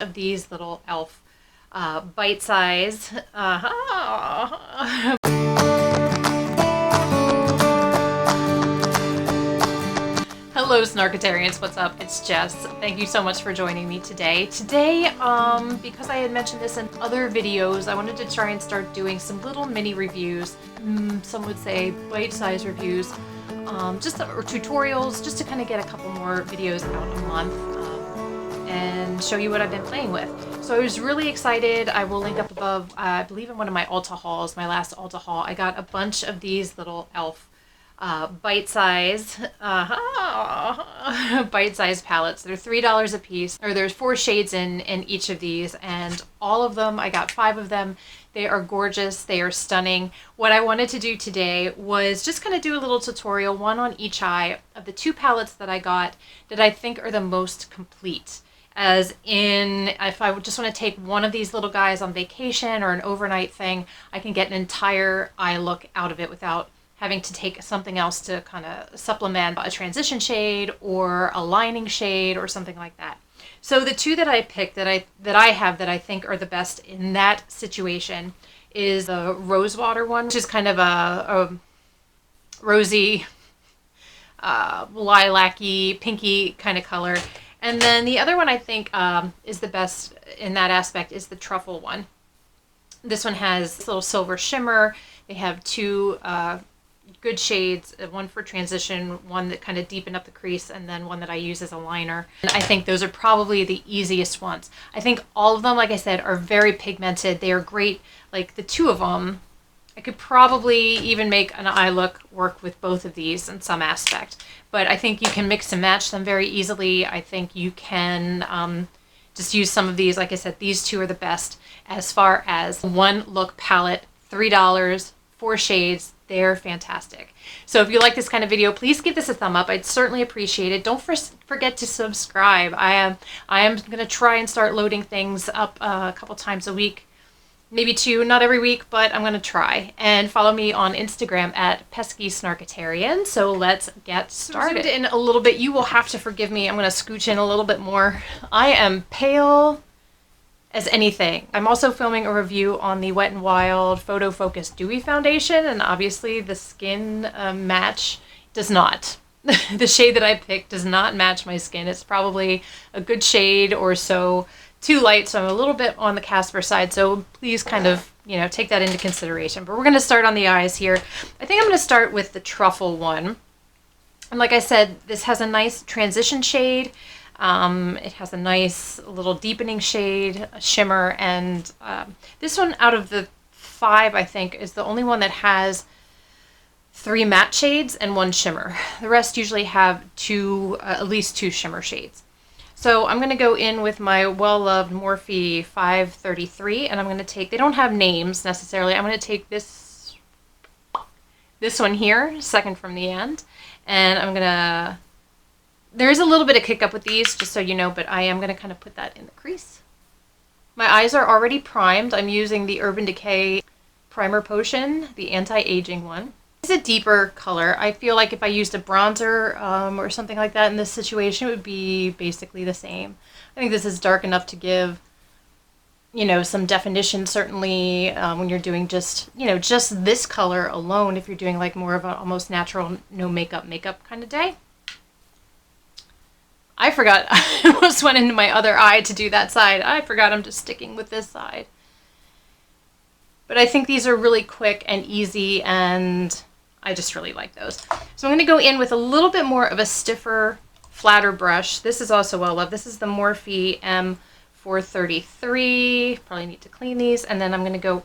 of these little E.L.F. bite size. Hello Snarkatarians, what's up? It's Jess. Thank you so much for joining me today. Today, because I had mentioned this in other videos, I wanted to try and start doing some little mini reviews. Some would say bite-sized reviews, or tutorials, just to kind of get a couple more videos out a month and show you what I've been playing with. So I was really excited. I will link up above, I believe in one of my Ulta hauls, my last Ulta haul, I got a bunch of these little E.L.F. Bite-size palettes. They're $3 a piece, or there's 4 shades in each of these, and all of them, I got 5 of them. They are gorgeous. They are stunning. What I wanted to do today was just kind of do a little tutorial, one on each eye, of the 2 palettes that I got that I think are the most complete. As in, if I just want to take one of these little guys on vacation or an overnight thing, I can get an entire eye look out of it without having to take something else to kind of supplement a transition shade or a lining shade or something like that. So the 2 that I picked that I have that I think are the best in that situation is the Rosewater one, which is kind of a rosy, lilac-y, pinky kind of color. And then the other one I think is the best in that aspect is the Truffle one. This one has this little silver shimmer. They have 2 good shades, one for transition, one that kind of deepen up the crease, and then one that I use as a liner. And I think those are probably the easiest ones. I think all of them, like I said, are very pigmented. They are great. Like the 2 of them, I could probably even make an eye look work with both of these in some aspect. But I think you can mix and match them very easily. I think you can just use some of these. Like I said, these 2 are the best as far as one look palette, $3, 4 shades. They're fantastic. So if you like this kind of video, please give this a thumb up. I'd certainly appreciate it. Don't forget to subscribe. I am going to try and start loading things up a couple times a week. Maybe 2, not every week, but I'm going to try. And follow me on Instagram at Pesky Snarkatarian. So let's get started. In a little bit, you will have to forgive me. I'm going to scooch in a little bit more. I am pale as anything. I'm also filming a review on the Wet n Wild Photo Focus Dewy foundation, and obviously the skin match does not. The shade that I picked does not match my skin. It's probably a good shade or so too light, so I'm a little bit on the Casper side, so please kind of, take that into consideration. But we're going to start on the eyes here. I think I'm going to start with the Truffle one. And like I said, this has a nice transition shade. It has a nice little deepening shade, a shimmer, and this one out of the 5, I think, is the only one that has 3 matte shades and 1 shimmer. The rest usually have at least 2 shimmer shades. So I'm going to go in with my well-loved Morphe 533, and I'm going to take, they don't have names necessarily, I'm going to take this one here, second from the end, and I'm going to, there is a little bit of kick up with these, just so you know, but I am going to kind of put that in the crease. My eyes are already primed. I'm using the Urban Decay Primer Potion, the anti-aging one. It's a deeper color. I feel like if I used a bronzer or something like that in this situation, it would be basically the same. I think this is dark enough to give, some definition, certainly when you're doing just this color alone, if you're doing like more of an almost natural, no makeup kind of day. I forgot, I almost went into my other eye to do that side. I forgot I'm just sticking with this side. But I think these are really quick and easy, and I just really like those. So I'm going to go in with a little bit more of a stiffer, flatter brush. This is also well loved. This is the Morphe M433. Probably need to clean these. And then I'm going to go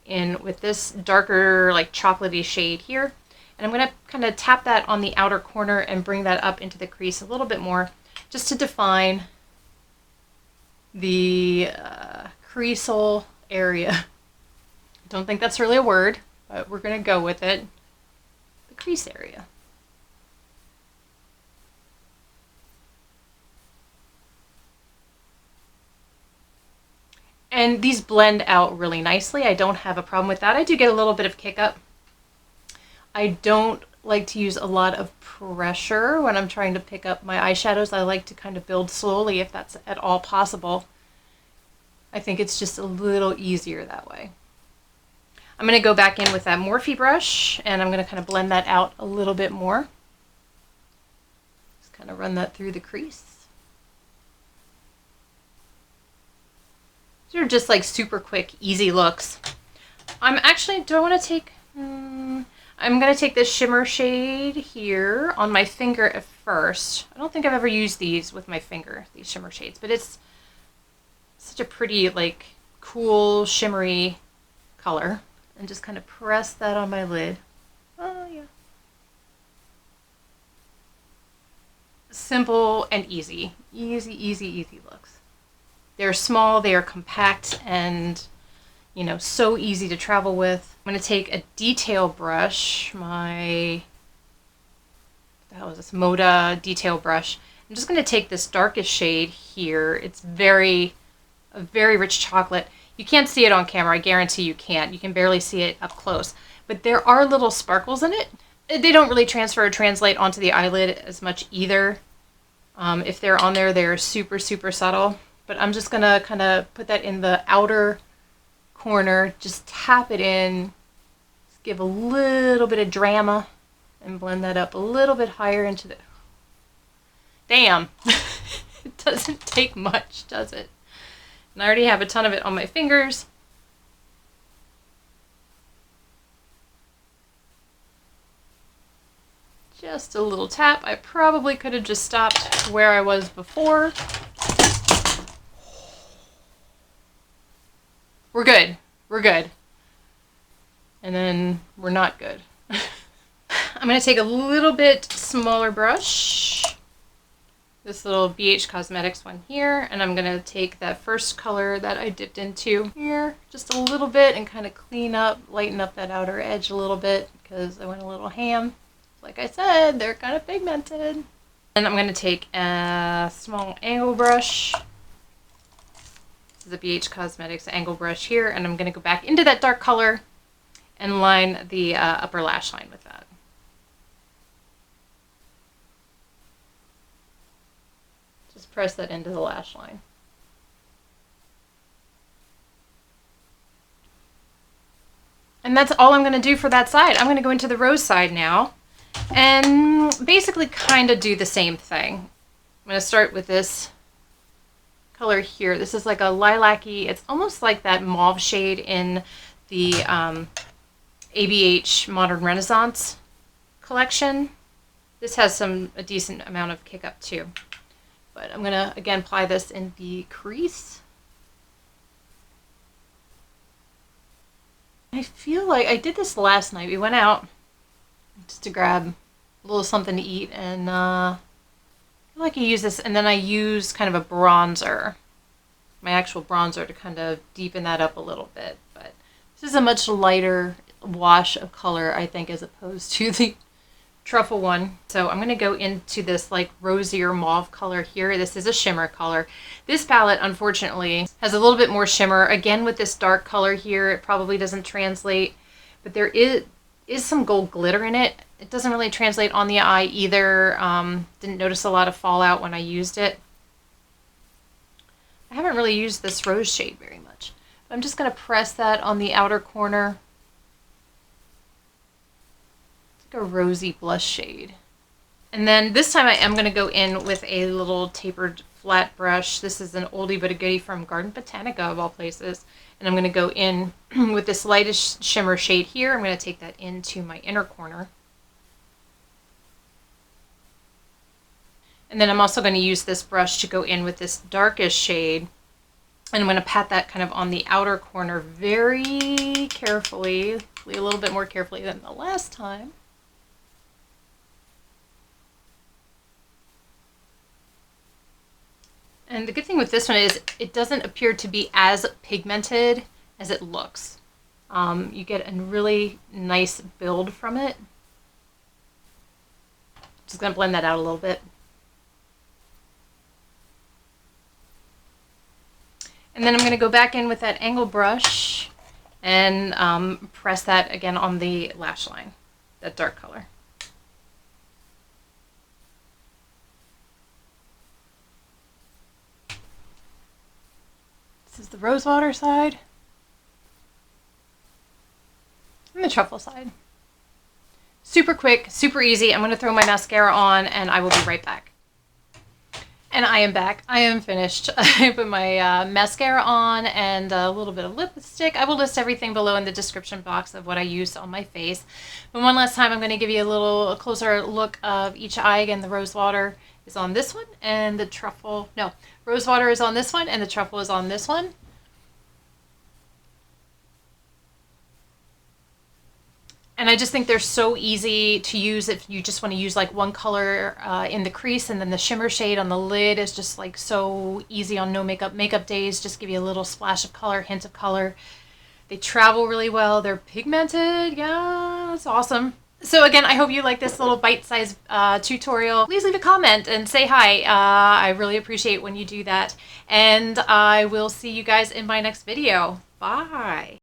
in with this darker, like chocolatey shade here. And I'm going to kind of tap that on the outer corner and bring that up into the crease a little bit more, just to define the creasal area. I don't think that's really a word, but we're going to go with it. The crease area. And these blend out really nicely. I don't have a problem with that. I do get a little bit of kick up. I don't like to use a lot of pressure when I'm trying to pick up my eyeshadows. I like to kind of build slowly if that's at all possible. I think it's just a little easier that way. I'm going to go back in with that Morphe brush, and I'm going to kind of blend that out a little bit more. Just kind of run that through the crease. These are just like super quick, easy looks. I'm actually, do I want to take, I'm going to take this shimmer shade here on my finger at first. I don't think I've ever used these with my finger, these shimmer shades, but it's such a pretty, like, cool, shimmery color. And just kind of press that on my lid. Oh, yeah. Simple and easy. Easy, easy, easy looks. They're small, they are compact, and, you know, so easy to travel with. I'm going to take a detail brush, my, what the hell is this, Moda detail brush. I'm just going to take this darkest shade here. It's a very rich chocolate. You can't see it on camera. I guarantee you can't. You can barely see it up close. But there are little sparkles in it. They don't really transfer or translate onto the eyelid as much either. If they're on there, they're super, super subtle. But I'm just going to kind of put that in the outer corner. Just tap it in. Just give a little bit of drama. And blend that up a little bit higher into the... Damn! It doesn't take much, does it? And I already have a ton of it on my fingers. Just a little tap. I probably could have just stopped where I was before. We're good. We're good. And then we're not good. I'm going to take a little bit smaller brush. This little BH Cosmetics one here, and I'm going to take that first color that I dipped into here just a little bit and kind of clean up, lighten up that outer edge a little bit because I went a little ham. Like I said, they're kind of pigmented. And I'm going to take a small angle brush. This is a BH Cosmetics angle brush here, and I'm going to go back into that dark color and line the upper lash line with that. Just press that into the lash line. And that's all I'm going to do for that side. I'm going to go into the rose side now and basically kind of do the same thing. I'm going to start with this color here. This is like a lilac-y, it's almost like that mauve shade in the ABH Modern Renaissance collection. This has a decent amount of kick up too. But I'm going to, again, apply this in the crease. I feel like I did this last night. We went out just to grab a little something to eat, and I feel like I use this, and then I use kind of a bronzer, my actual bronzer, to kind of deepen that up a little bit. But this is a much lighter wash of color, I think, as opposed to the truffle one. So I'm going to go into this like rosier mauve color here. This is a shimmer color. This palette, unfortunately, has a little bit more shimmer. Again, with this dark color here, it probably doesn't translate, but there is some gold glitter in it. It doesn't really translate on the eye either. Didn't notice a lot of fallout when I used it. I haven't really used this rose shade very much. I'm just going to press that on the outer corner. A rosy blush shade. And then this time I am going to go in with a little tapered flat brush. This is an oldie but a goodie from Garden Botanica of all places. And I'm going to go in with this lightest shimmer shade here. I'm going to take that into my inner corner. And then I'm also going to use this brush to go in with this darkest shade. And I'm going to pat that kind of on the outer corner very carefully, a little bit more carefully than the last time. And the good thing with this one is it doesn't appear to be as pigmented as it looks. You get a really nice build from it. Just going to blend that out a little bit. And then I'm going to go back in with that angle brush and press that again on the lash line, that dark color. This is the rosewater side. And the truffle side. Super quick, super easy. I'm going to throw my mascara on and I will be right back. And I am back. I am finished. I put my mascara on and a little bit of lipstick. I will list everything below in the description box of what I used on my face. But one last time, I'm going to give you a closer look of each eye. Again, the rosewater is on this one and the truffle, no, rosewater is on this one and the truffle is on this one. And I just think they're so easy to use if you just want to use like one color in the crease, and then the shimmer shade on the lid is just like so easy on no makeup days. Just give you a little splash of color, hint of color. They travel really well. They're pigmented. Yeah, that's awesome. So again, I hope you like this little bite-sized tutorial. Please leave a comment and say hi. I really appreciate when you do that. And I will see you guys in my next video. Bye.